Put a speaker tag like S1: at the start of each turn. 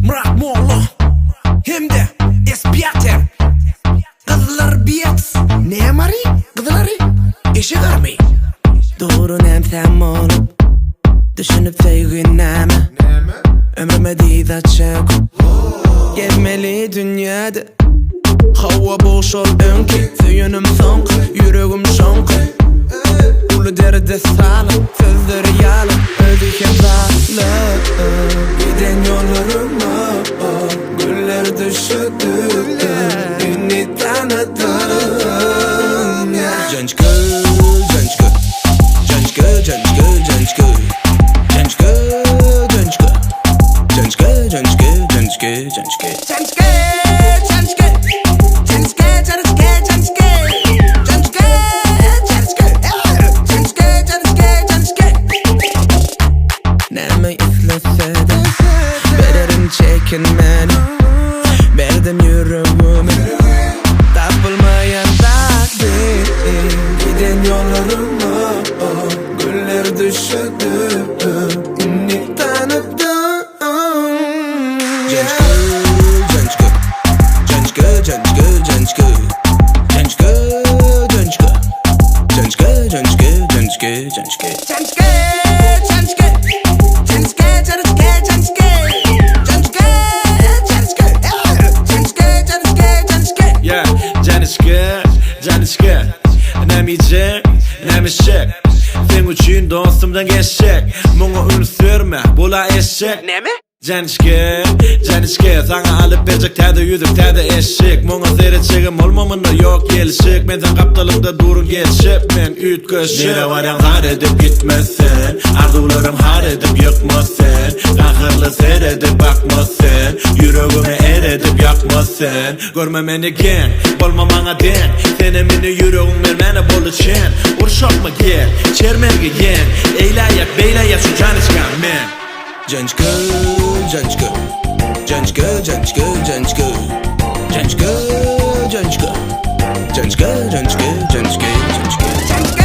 S1: Murat Moğlu hem de Espiater. Kızlar biyat ne mari kızları işe görmeyi. Doğru nemsem olup düşünüp sevgineme ömrüme dida çek gezmeli dünyada. Hava boş ol önki söyünüm sonk yüreğim şonk. Ulu derede sağlam sözleri yalan ödüken bağlı. Giden yollarıma güller düşürdü. Beni tanıdın Gençkı, gençkı, gençkı, gençkı, gençkı, gençkü, gençkü, gençkü, gençkü, gençkü, gençkü. Neme iflese de vererim çekinmeni. Verdim yüreğimi tapılmayan takdir. Giden yollarıma güller düşürdü. Beni tanıdın Gençkı, gençkı, gençkı, gençkı, gençkü, gençkü, gençkü, gençkü, gençkü, gençkü, gençkü.
S2: Canışkı, nemeyecek, nemişek. Sen üçün dostumdan geçecek. Muğu ün sürme, bula eşek.
S1: Ne mi?
S2: Canışkı, canışkı. Sana alıp verecek tede yüzük, tede eşek. Muğu seyredeceğim olmamında yok gelişik. Men sen kaptalımda durun geçip men ütköşük. Nere varan har edip gitmesin. Arzularım har edip yıkmasın. Kahırlı seyredip bakmasın. Yüreğimi eredip yakmasın. Görme meni gen, olma bana den. Sene meni yüreğim vermene bolu çen. Urşak mı gel, çermerge yen. Eylayak beylayak şu canışkan men.
S1: Gençkı, gençkı, gençkı, gençkı, gençkı, gençkı, gençkı, gençkı, gençkı, gençkı, gençkı.